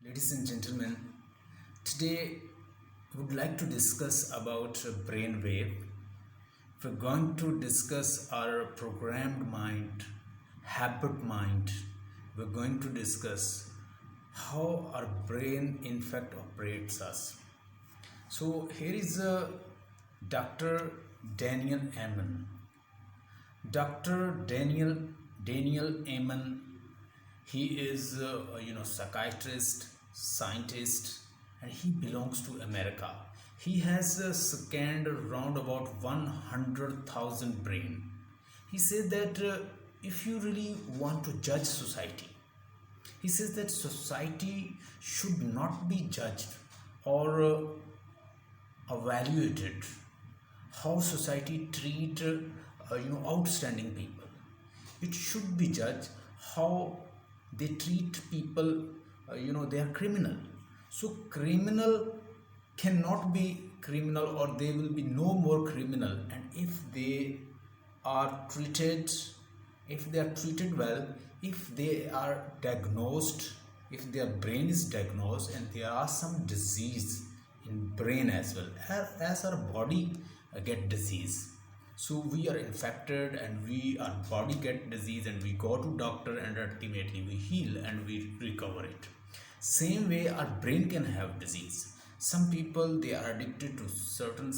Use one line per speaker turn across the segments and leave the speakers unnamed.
Ladies and gentlemen, today we would like to discuss about brain wave. We're going to discuss our programmed mind, habit mind. We're going to discuss how our brain in fact operates us. So here is Dr. Daniel Amen. Dr. Daniel Amen. He is psychiatrist, scientist, and he belongs to America. He has scanned around about 100,000 brain. He says that if you really want to judge society, he says that society should not be judged or evaluated how society treat outstanding people. It should be judged how they treat people. They are criminal. So criminal cannot be criminal, or they will be no more criminal. And if they are treated well, if they are diagnosed, if their brain is diagnosed and there are some disease in brain as well as our body get disease. So we are infected and our body get disease and we go to doctor and ultimately we heal and we recover it. Same way our brain can have disease. Some people, they are addicted to certain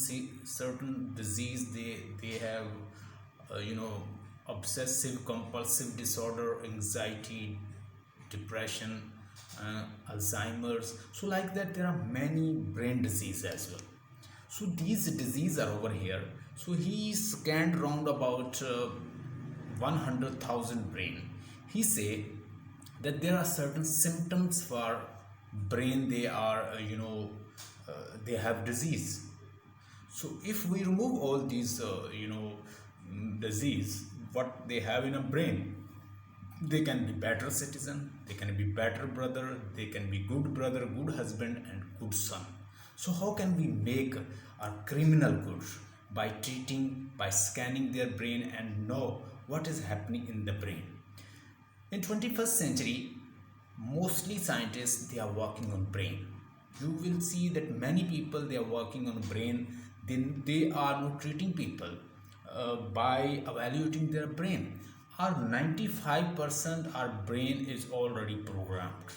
disease. They have obsessive compulsive disorder, anxiety, depression, Alzheimer's. So like that there are many brain disease as well. So these diseases are over here. So he scanned round about 100,000 brain. He say that there are certain symptoms for brain. They are they have disease. So if we remove all these disease, what they have in a brain, they can be better citizen, they can be better brother, they can be good brother, good husband, and good son. So how can we make our criminal good? By scanning their brain and know what is happening in the brain. In 21st century, mostly scientists, they are working on brain. You will see that many people, they are working on brain. Then they are not treating people by evaluating their brain. Our 95% our brain is already programmed.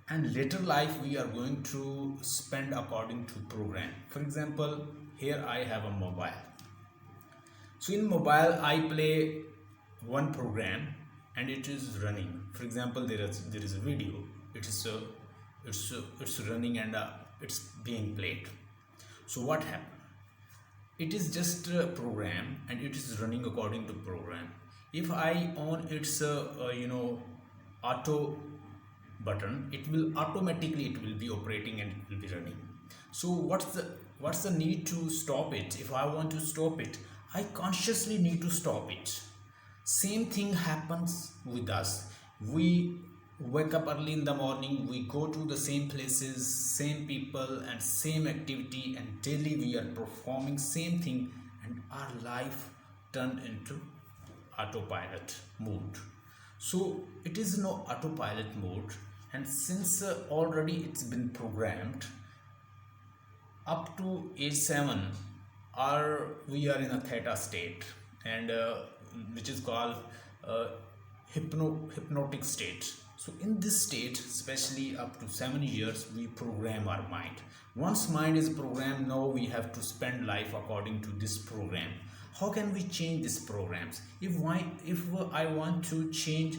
And later life we are going to spend according to program. For example, here I have a mobile. So in mobile I play one program and it is running. For example, there is a video. It's running and it's being played. So what happened? It is just a program and it is running according to program. If I on its auto button, it will be operating and it will be running. So what's the need to stop it? If I want to stop it, I consciously need to stop it. Same thing happens with us. We wake up early in the morning, we go to the same places, same people and same activity, and daily we are performing same thing, and our life turned into autopilot mode. So it is no autopilot mode, and since already it's been programmed up to age 7, we are in a theta state, and which is called hypnotic state. So in this state, especially up to 7 years, we program our mind. Once mind is programmed, now we have to spend life according to this program. How can we change these programs? If I want to change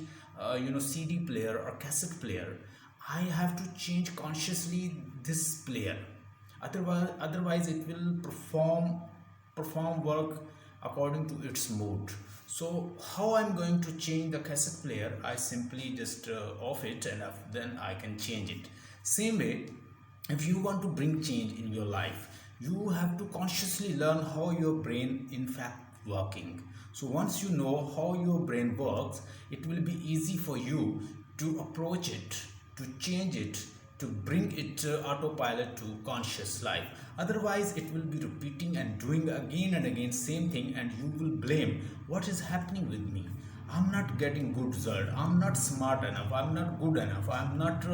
CD player or cassette player, I have to change consciously this player. Otherwise it will perform work according to its mode. So how I'm going to change the cassette player? I simply just off it, and then I can change it. Same way, if you want to bring change in your life, you have to consciously learn how your brain in fact working. So once you know how your brain works, it will be easy for you to approach it, to change it, to bring it autopilot to conscious life. Otherwise it will be repeating and doing again and again same thing, and you will blame what is happening with me. I'm not getting good result, I'm not smart enough, I'm not good enough, I'm not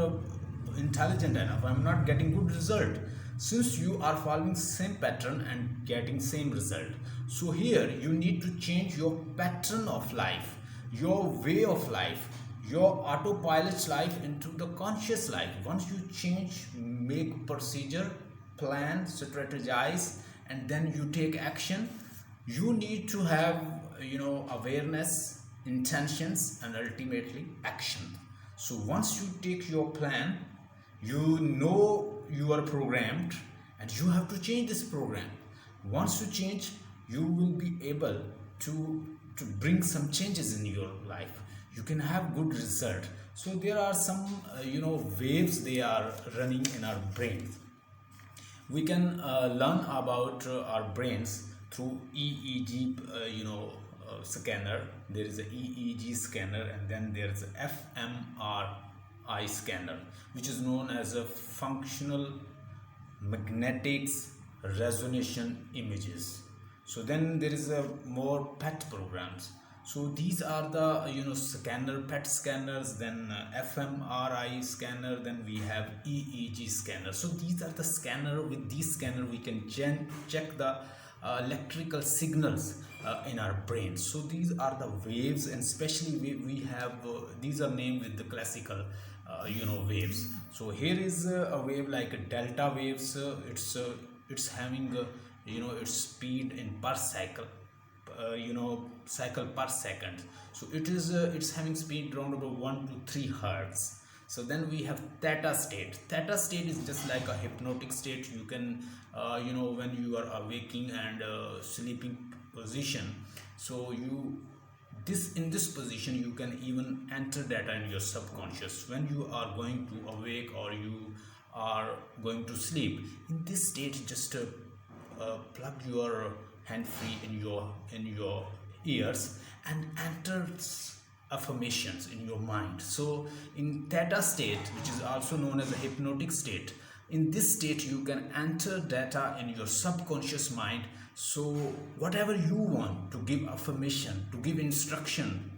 intelligent enough, I'm not getting good result, since you are following same pattern and getting same result. So here you need to change your pattern of life, your way of life, your autopilot life into the conscious life. Once you change, make procedure, plan, strategize, and then you take action, you need to have awareness, intentions, and ultimately action. So once you take your plan, you know you are programmed and you have to change this program. Once you change, you will be able to bring some changes in your life. You can have good result. So there are some waves they are running in our brains. We can learn about our brains through EEG scanner. There is a EEG scanner, and then there is a fMRI scanner, which is known as a functional magnetics resonance images. So then there is a more PET programs. So these are the scanner, PET scanners, then fMRI scanner, then we have EEG scanner. So these are the scanner. With these scanner we can check the electrical signals in our brain. So these are the waves, and especially we have these are named with the classical waves. So here is a wave like a delta waves. It's having its speed in per cycle, cycle per second. So it's having speed around about 1 to 3 hertz. So then we have theta state. Theta state is just like a hypnotic state. You can when you are awaking and sleeping position, so in this position you can even enter data in your subconscious. When you are going to awake or you are going to sleep, in this state just plug your hand free in your ears and enters affirmations in your mind. So in theta state, which is also known as a hypnotic state, in this state you can enter data in your subconscious mind. So whatever you want to give affirmation, to give instruction,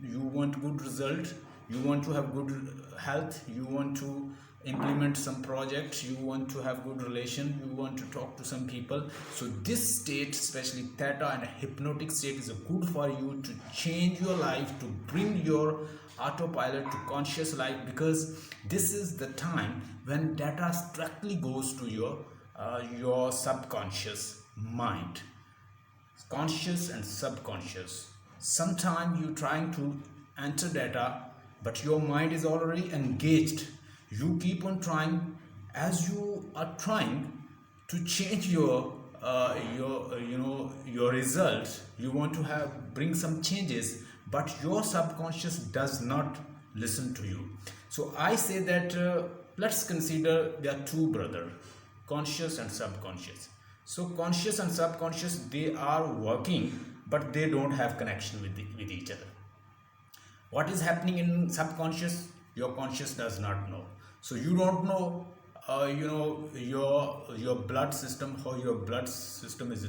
you want good result, you want to have good health, you want to implement some project, you want to have good relation, you want to talk to some people. So this state, especially theta and hypnotic state, is good for you to change your life, to bring your autopilot to conscious life, because this is the time when data directly goes to your subconscious mind. Conscious and subconscious. Sometimes you trying to enter data, but your mind is already engaged. You keep on trying. As you are trying to change your result, you want to bring some changes, but your subconscious does not listen to you. So I say that let's consider there are two brothers, conscious and subconscious. So conscious and subconscious, they are working, but they don't have connection with each other. What is happening in subconscious, your conscious does not know. So you don't know your blood system, how your blood system is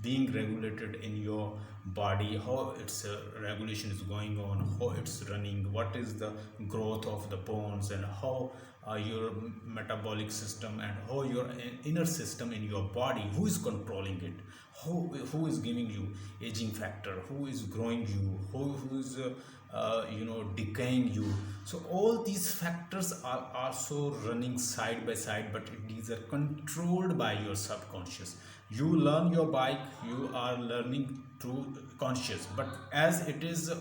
being regulated in your body, how its regulation is going on, how it's running, what is the growth of the bones, and how your metabolic system and how your inner system in your body, who is controlling it, who is giving you aging factor, who is growing you, who is decaying you. So all these factors are also running side by side, but these are controlled by your subconscious. You learn your bike, you are learning through conscious, but as it is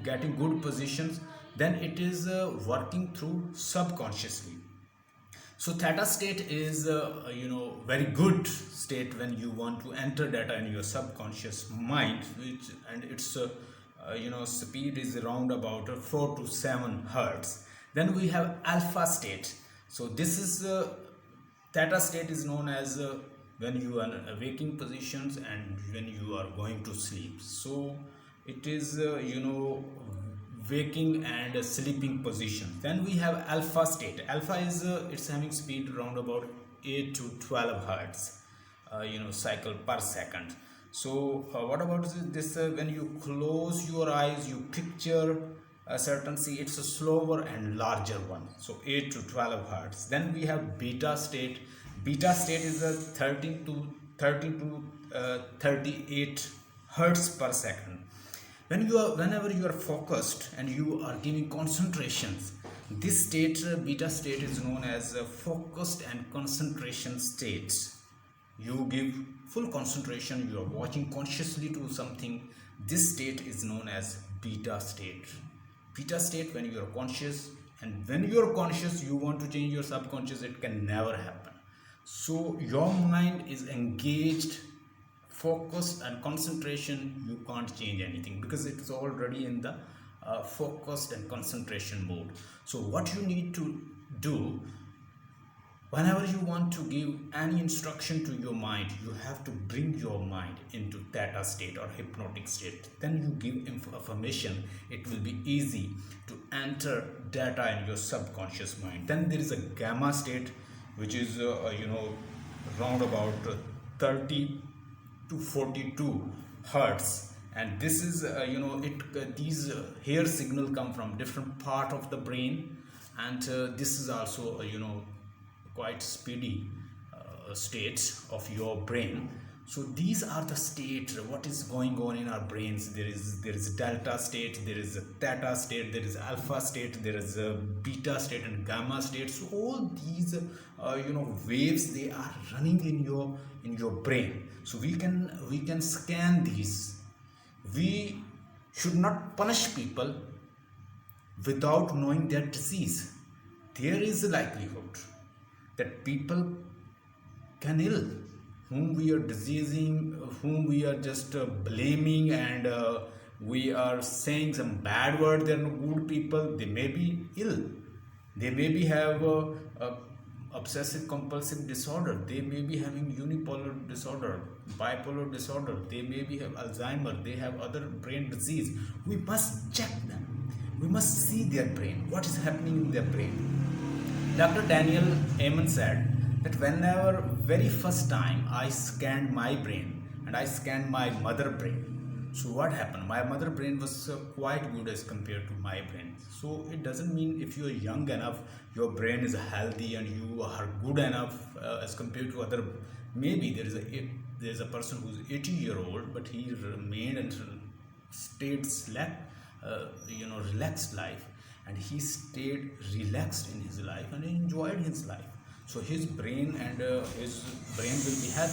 getting good positions, then it is working through subconsciously. So theta state is very good state when you want to enter data in your subconscious mind, and its speed is around about 4 to 7 hertz. Then we have alpha state. So this is theta state is known as when you are in waking positions and when you are going to sleep. So it is waking and sleeping position. Then we have alpha state. Alpha is it's having speed around about 8 to 12 hertz cycle per second. So what about this when you close your eyes, you picture a certain C, it's a slower and larger one, so 8 to 12 hertz. Then we have beta state. Beta state is a 30 to 38 hertz per second. Whenever you are focused and you are giving concentrations, this state, beta state, is known as a focused and concentration states. You give full concentration, you are watching consciously to something. This state is known as beta state. Beta state, when you are conscious, and when you are conscious you want to change your subconscious, it can never happen. So your mind is engaged, focused and concentration, you can't change anything because it's already in the focused and concentration mode. So what you need to do, whenever you want to give any instruction to your mind, you have to bring your mind into theta state or hypnotic state. Then you give information, it will be easy to enter data in your subconscious mind. Then there is a gamma state, which is round about 30 to 42 hertz, and this is these hair signal come from different part of the brain, and this is also quite speedy states of your brain. So these are the states, what is going on in our brains. There is delta state, there is a theta state, there is alpha state, there is a beta state and gamma state. So all these waves, they are running in your brain. So we can scan these. We should not punish people without knowing their disease. There is a likelihood that people can ill, whom we are diseasing, whom we are just blaming, and we are saying some bad word. They are no good people. They may be ill. They may be have obsessive compulsive disorder. They may be having unipolar disorder, bipolar disorder. They may be have Alzheimer. They have other brain disease. We must check them. We must see their brain. What is happening in their brain? Dr. Daniel Amen said that whenever very first time I scanned my brain and I scanned my mother brain, so what happened? My mother brain was quite good as compared to my brain. So it doesn't mean if you are young enough, your brain is healthy and you are good enough as compared to other. Maybe there is a person who is 80-year-old, but he remained and stayed relaxed life, and he stayed relaxed in his life and enjoyed his life. So his brain will be happy.